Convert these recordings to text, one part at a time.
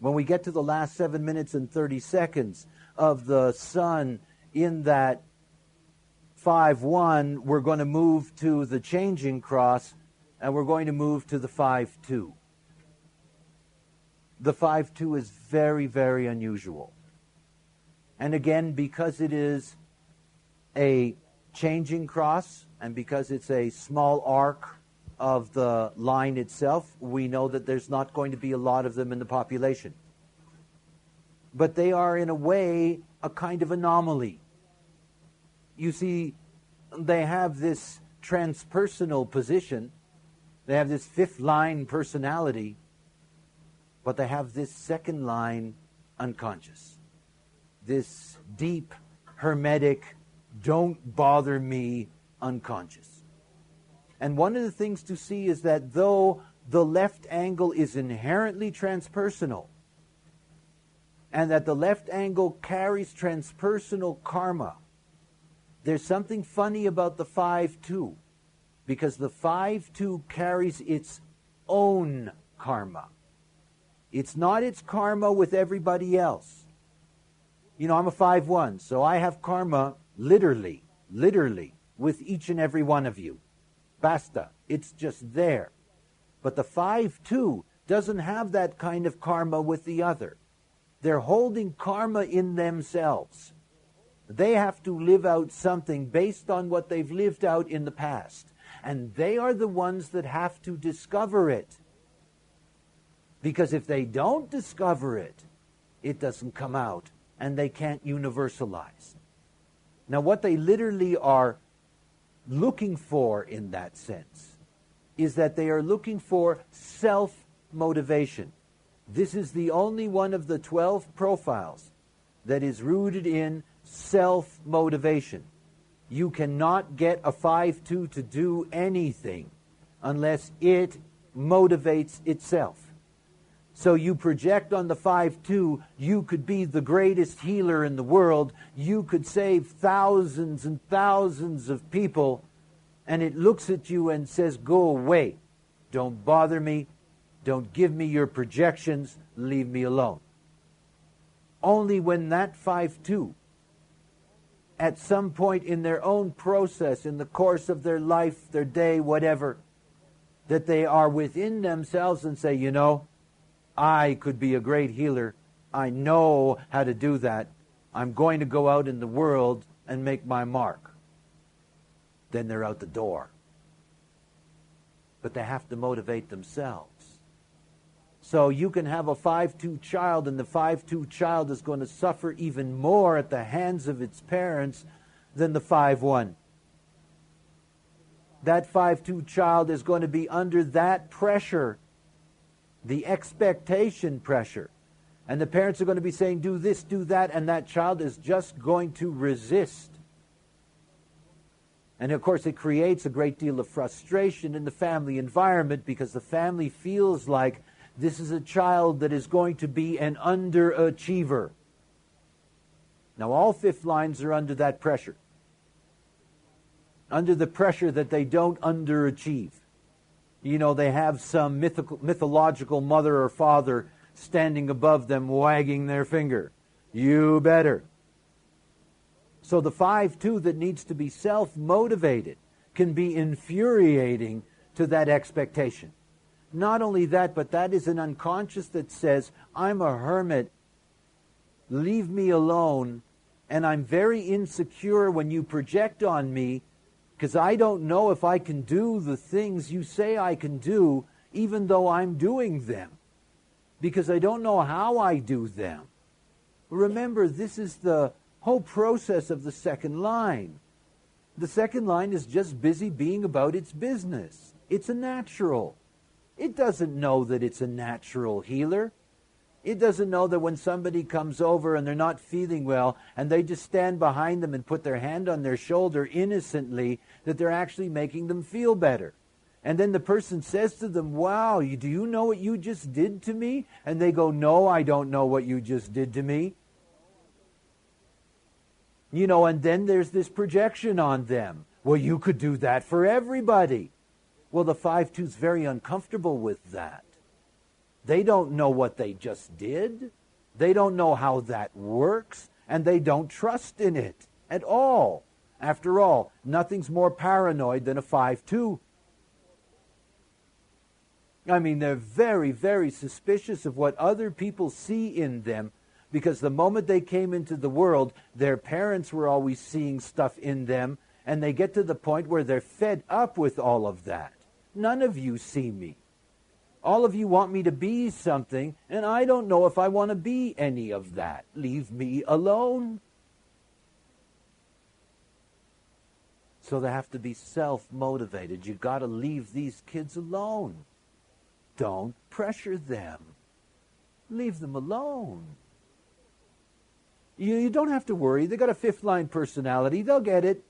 When we get to the last 7 minutes and 30 seconds of the sun in that 5-1, we're going to move to the changing cross, and we're going to move to the 5-2. The 5-2 is very, very unusual. And again, because it is a changing cross, and because it's a small arc of the line itself, we know that there's not going to be a lot of them in the population. But they are, in a way, a kind of anomaly. You see, they have this transpersonal position. They have this fifth line personality, but they have this second line unconscious. This deep, hermetic, don't bother me unconscious. And one of the things to see is that though the left angle is inherently transpersonal, and that the left angle carries transpersonal karma, there's something funny about the 5-2, because the 5-2 carries its own karma. It's not its karma with everybody else. You know, I'm a 5-1, so I have karma literally, with each and every one of you. Basta. It's just there. But the 5-2 doesn't have that kind of karma with the other. They're holding karma in themselves. They have to live out something based on what they've lived out in the past. And they are the ones that have to discover it. Because if they don't discover it, it doesn't come out, and they can't universalize. Now, what they literally are looking for in that sense is that they are looking for self-motivation. This is the only one of the 12 profiles that is rooted in self-motivation. You cannot get a 5-2 to do anything unless it motivates itself. So you project on the 5-2, you could be the greatest healer in the world, you could save thousands and thousands of people, and it looks at you and says, go away, don't bother me, don't give me your projections, leave me alone. Only when that 5-2, at some point in their own process, in the course of their life, their day, whatever, that they are within themselves and say, you know, I could be a great healer. I know how to do that. I'm going to go out in the world and make my mark. Then they're out the door. But they have to motivate themselves. So you can have a 5-2 child, and the 5-2 child is going to suffer even more at the hands of its parents than the 5-1. That 5-2 child is going to be under that pressure, the expectation pressure. And the parents are going to be saying, do this, do that, and that child is just going to resist. And of course it creates a great deal of frustration in the family environment, because the family feels like this is a child that is going to be an underachiever. Now all fifth lines are under that pressure. Under the pressure that they don't underachieve. You know, they have some mythological mother or father standing above them wagging their finger. You better. So the 5-2 that needs to be self-motivated can be infuriating to that expectation. Not only that, but that is an unconscious that says, I'm a hermit, leave me alone, and I'm very insecure when you project on me, because I don't know if I can do the things you say I can do, even though I'm doing them. Because I don't know how I do them. Remember, this is the whole process of the second line. The second line is just busy being about its business. It's a natural. It doesn't know that it's a natural healer. It doesn't know that when somebody comes over and they're not feeling well and they just stand behind them and put their hand on their shoulder innocently, that they're actually making them feel better. And then the person says to them, wow, do you know what you just did to me? And they go, no, I don't know what you just did to me. You know, and then there's this projection on them. Well, you could do that for everybody. Well, the 5-2 is very uncomfortable with that. They don't know what they just did. They don't know how that works, and they don't trust in it at all. After all, nothing's more paranoid than a 5-2. I mean, they're very, very suspicious of what other people see in them, because the moment they came into the world, their parents were always seeing stuff in them, and they get to the point where they're fed up with all of that. None of you see me. All of you want me to be something, and I don't know if I want to be any of that. Leave me alone. So they have to be self-motivated. You've got to leave these kids alone. Don't pressure them. Leave them alone. You don't have to worry. They got a fifth-line personality. They'll get it.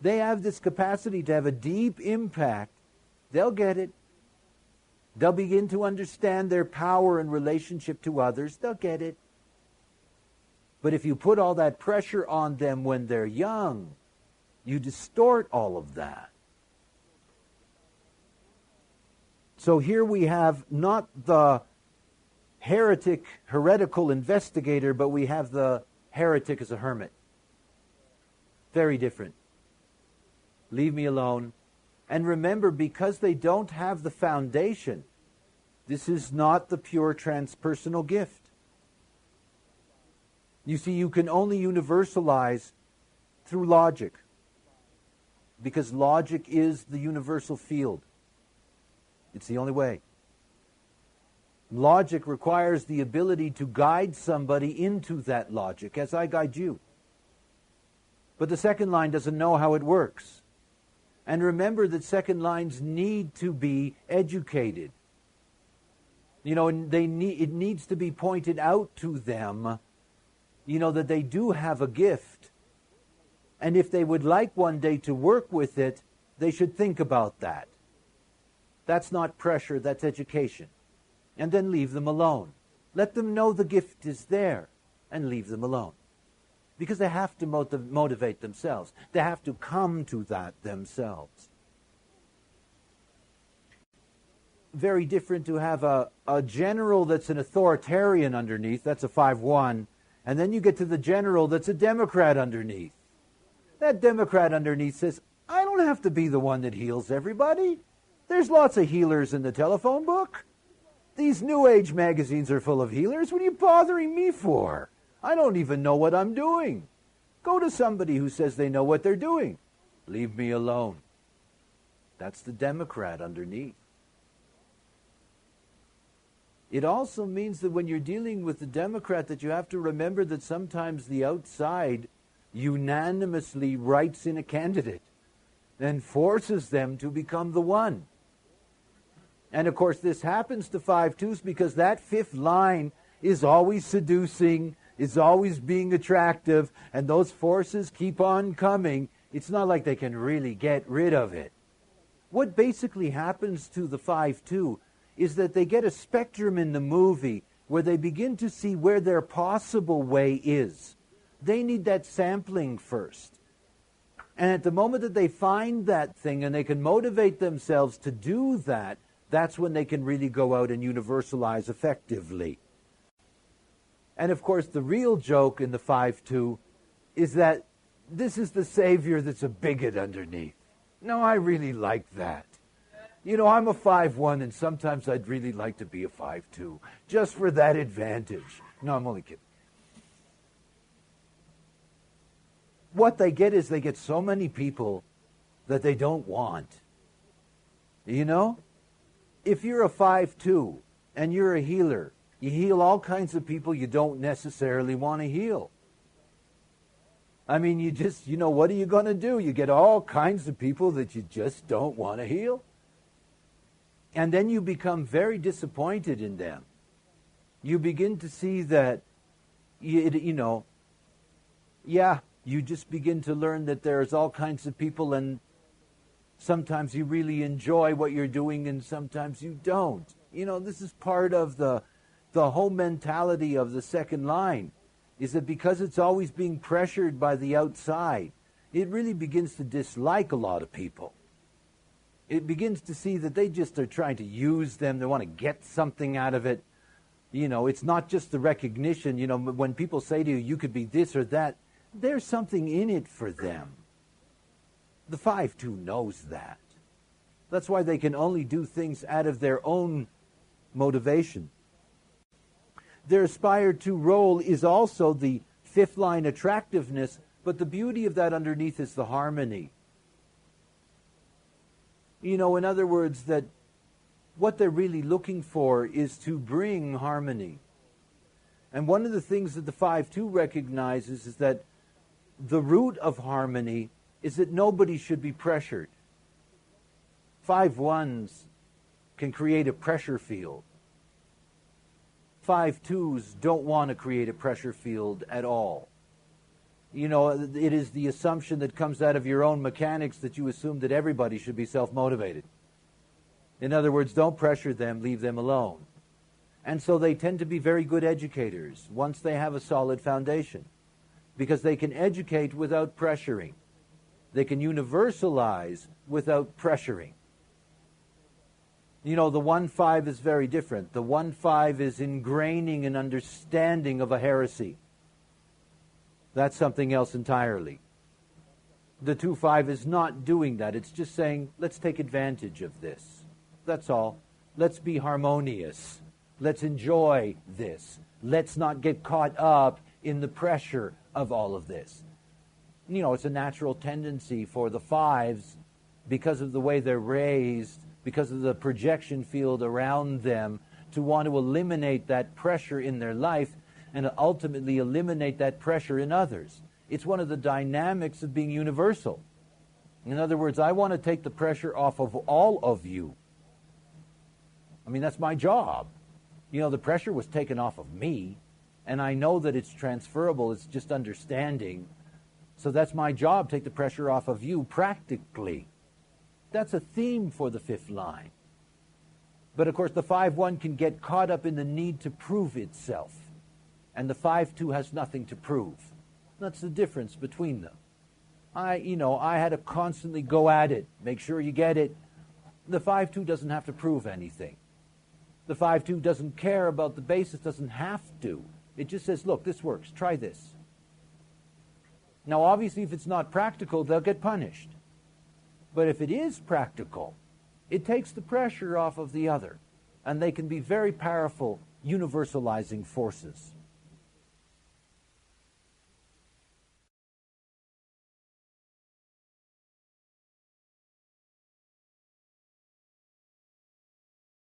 They have this capacity to have a deep impact. They'll get it. They'll begin to understand their power in relationship to others. They'll get it. But if you put all that pressure on them when they're young, you distort all of that. So here we have not the heretical investigator, but we have the heretic as a hermit. Very different. Leave me alone. And remember, because they don't have the foundation, this is not the pure transpersonal gift. You see, you can only universalize through logic, because logic is the universal field. It's the only way. Logic requires the ability to guide somebody into that logic, as I guide you. But the second line doesn't know how it works. And remember that second lines need to be educated. You know, and it needs to be pointed out to them, you know, that they do have a gift. And if they would like one day to work with it, they should think about that. That's not pressure, that's education. And then leave them alone. Let them know the gift is there, and leave them alone. Because they have to motivate themselves. They have to come to that themselves. Very different to have a general that's an authoritarian underneath. That's a 5-1. And then you get to the general that's a Democrat underneath. That Democrat underneath says, I don't have to be the one that heals everybody. There's lots of healers in the telephone book. These New Age magazines are full of healers. What are you bothering me for? I don't even know what I'm doing. Go to somebody who says they know what they're doing. Leave me alone. That's the Democrat underneath. It also means that when you're dealing with the Democrat, that you have to remember that sometimes the outside unanimously writes in a candidate and forces them to become the one. And of course this happens to 5-2s because that fifth line is always seducing, is always being attractive, and those forces keep on coming. It's not like they can really get rid of it. What basically happens to the 5-2 is that they get a spectrum in the movie where they begin to see where their possible way is. They need that sampling first. And at the moment that they find that thing and they can motivate themselves to do that, that's when they can really go out and universalize effectively. And of course, the real joke in the 5-2 is that this is the savior that's a bigot underneath. No, I really like that. You know, I'm a 5-1, and sometimes I'd really like to be a 5-2, just for that advantage. No, I'm only kidding. What they get is they get so many people that they don't want. You know? If you're a 5-2 and you're a healer, you heal all kinds of people you don't necessarily want to heal. I mean, you know, what are you going to do? You get all kinds of people that you just don't want to heal. And then you become very disappointed in them. You begin to see that, you just begin to learn that there's all kinds of people, and sometimes you really enjoy what you're doing and sometimes you don't. You know, this is part of the whole mentality of the second line, is that because it's always being pressured by the outside, it really begins to dislike a lot of people. it begins to see that they just are trying to use them. They want to get something out of it. It's not just the recognition. When people say to you, you could be this or that, there's something in it for them. The 5-2 knows that. That's why they can only do things out of their own motivation. Their aspired to role is also the fifth line attractiveness, but the beauty of that underneath is the harmony. In other words, that what they're really looking for is to bring harmony. And one of the things that the 5-2 recognizes is that the root of harmony is that nobody should be pressured. 5-1s can create a pressure field. 5-2s don't want to create a pressure field at all. It is the assumption that comes out of your own mechanics that you assume that everybody should be self-motivated. In other words, don't pressure them, leave them alone. And so they tend to be very good educators once they have a solid foundation, because they can educate without pressuring. They can universalize without pressuring. The 1-5 is very different. The 1-5 is ingraining an understanding of a heresy. That's something else entirely. The 2-5 is not doing that. It's just saying, let's take advantage of this. That's all. Let's be harmonious. Let's enjoy this. Let's not get caught up in the pressure of all of this. It's a natural tendency for the 5s, because of the way they're raised, because of the projection field around them, to want to eliminate that pressure in their life and ultimately eliminate that pressure in others. It's one of the dynamics of being universal. In other words, I want to take the pressure off of all of you. That's my job. The pressure was taken off of me, and I know that it's transferable. It's just understanding. So that's my job, take the pressure off of you practically. That's a theme for the fifth line. But of course, the 5-1 can get caught up in the need to prove itself. And the 5-2 has nothing to prove. That's the difference between them. I had to constantly go at it, make sure you get it. The 5-2 doesn't have to prove anything. The 5-2 doesn't care about the basis, doesn't have to. It just says, look, this works, try this. Now, obviously, if it's not practical, they'll get punished. But if it is practical, it takes the pressure off of the other. And they can be very powerful universalizing forces.